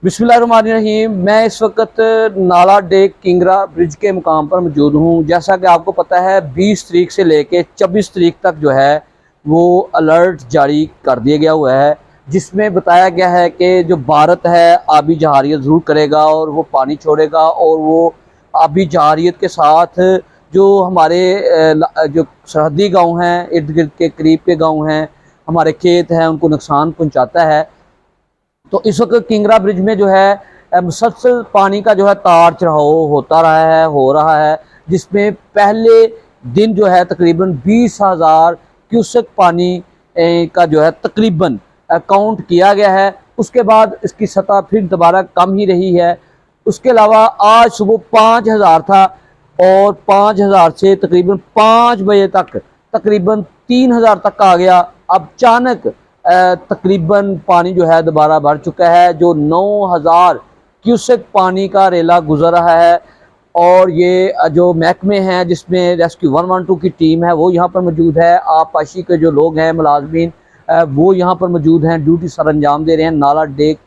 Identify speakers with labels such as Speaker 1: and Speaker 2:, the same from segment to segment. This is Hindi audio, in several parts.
Speaker 1: बिस्मिल्लाहिर्रहमानिर्रहीम। मैं इस वक्त नाला डेक किंगरा ब्रिज के मुकाम पर मौजूद हूँ। जैसा कि आपको पता है 20 तारीख से लेके 24 तारीख तक जो है वो अलर्ट जारी कर दिया गया हुआ है, जिसमें बताया गया है कि जो भारत है आबी जहारियत ज़रूर करेगा और वो पानी छोड़ेगा, और वो आबी जहारियत के साथ जो हमारे जो सरहदी गाँव हैं, इर्द गिर्द के करीब के गाँव हैं, हमारे खेत हैं, उनको नुकसान पहुँचाता है। तो इस वक्त किंगरा ब्रिज में जो है मुसलसल पानी का जो है तार चढ़ाव होता रहा है, हो रहा है, जिसमें पहले दिन जो है तकरीबन 20,000 क्यूसेक पानी का जो है तकरीबन काउंट किया गया है। उसके बाद इसकी सतह फिर दोबारा कम ही रही है। उसके अलावा आज सुबह 5,000 था, और 5,000 से तकरीबन 5 बजे तक तकरीबन 3,000 तक आ गया। अब अचानक तकरीबन पानी जो है दोबारा बढ़ चुका है, जो 9,000 क्यूसेक पानी का रेला गुजर रहा है। और ये जो महकमे हैं जिसमें रेस्क्यू 112 की टीम है वो यहाँ पर मौजूद है। आबपाशी के जो लोग हैं मुलाजमीन वो यहाँ पर मौजूद हैं, ड्यूटी सर अंजाम दे रहे हैं। नाला डेक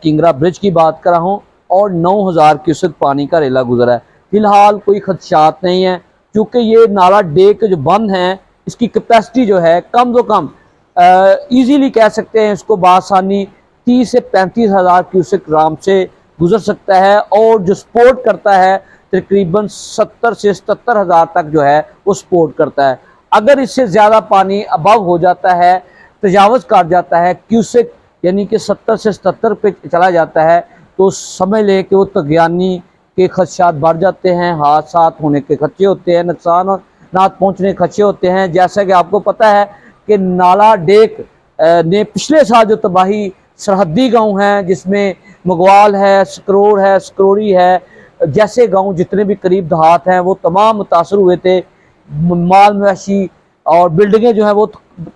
Speaker 1: किंगरा ब्रिज की बात कर रहा हूँ, और 9,000 क्यूसेक पानी का रेला गुजरा है। फिलहाल कोई खदशात नहीं है, क्योंकि ये नाला डेक जो बंद है इसकी कैपेसिटी जो है कम से कम इजीली कह सकते हैं इसको बासानी 30 से 35,000 क्यूसेक राम से गुजर सकता है, और जो सपोर्ट करता है तकरीबन 70 से 77,000 तक जो है वो सपोर्ट करता है। अगर इससे ज़्यादा पानी अबव हो जाता है, तजावज़ कर जाता है क्यूसेक, यानी कि 70 से 77 पे चला जाता है, तो समझ लें कि वो तगयानी के खदशात बढ़ जाते हैं, हादसा होने के खदशे होते हैं, नुकसान पहुँचने के खदशे होते हैं। जैसा कि आपको पता है कि नाला डेक ने पिछले साल जो तबाही सरहदी गांव हैं, जिसमें मगवाल है, सकरोड़ है, सकरोड़ी है, जैसे गांव जितने भी करीब देहात हैं वो तमाम मुतासर हुए थे। माल मवेशी और बिल्डिंगें जो हैं वो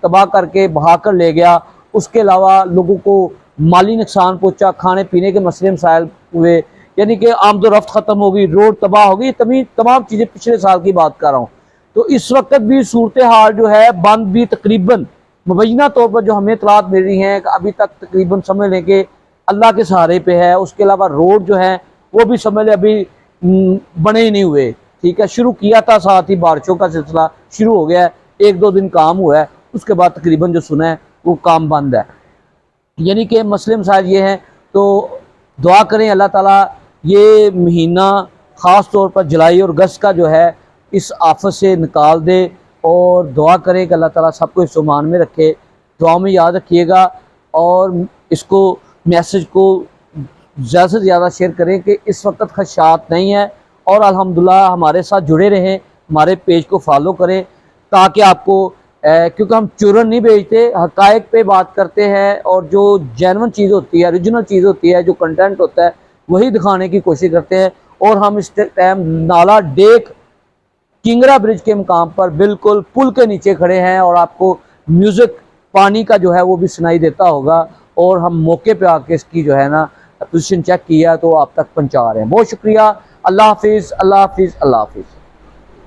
Speaker 1: तबाह करके बहा कर ले गया। उसके अलावा लोगों को माली नुकसान पहुँचा, खाने पीने के मसले मसाइल हुए, यानी कि आमदोरफ्त ख़त्म हो गई, रोड तबाह हो गई। तमाम चीज़ें पिछले साल की बात कर रहा हूँ। तो इस वक्त भी सूरत हाल जो है बंद भी तकरीबन मुबैना तौर पर जो हमें इतलात मिल रही हैं अभी तक तकरीबन समझ लें कि अल्लाह के सहारे पे है। उसके अलावा रोड जो है वो भी समझ लें अभी बने ही नहीं हुए। ठीक है, शुरू किया था, साथ ही बारिशों का सिलसिला शुरू हो गया है, 1-2 दिन काम हुआ है, उसके बाद तकरीबन जो सुना है वो काम बंद है। यानी कि मसले मसाइल ये हैं। तो दुआ करें अल्लाह ताला ये महीना ख़ास तौर पर जुलाई और अगस्त का जो है इस आफत से निकाल दे, और दुआ करें कि अल्लाह ताला सबको इस ईमान में रखे। दुआ में याद रखिएगा, और इसको मैसेज को ज़्यादा से ज़्यादा शेयर करें कि इस वक्त खदशात नहीं है। और अल्हम्दुलिल्लाह हमारे साथ जुड़े रहें, हमारे पेज को फॉलो करें, ताकि आपको क्योंकि हम चूरन नहीं बेचते, हकायक पे बात करते हैं, और जो जेन्युइन चीज़ होती है, ओरिजिनल चीज़ होती है, जो कंटेंट होता है वही दिखाने की कोशिश करते हैं। और हम इस टाइम नाला डेक किंगरा ब्रिज के मुकाम पर बिल्कुल पुल के नीचे खड़े हैं, और आपको म्यूज़िक पानी का जो है वो भी सुनाई देता होगा, और हम मौके पे आके इसकी जो है ना पोजीशन चेक किया तो आप तक पहुंचा रहे हैं। बहुत शुक्रिया। अल्लाह हाफिज़, अल्लाह हाफिज़, अल्लाह हाफिज़।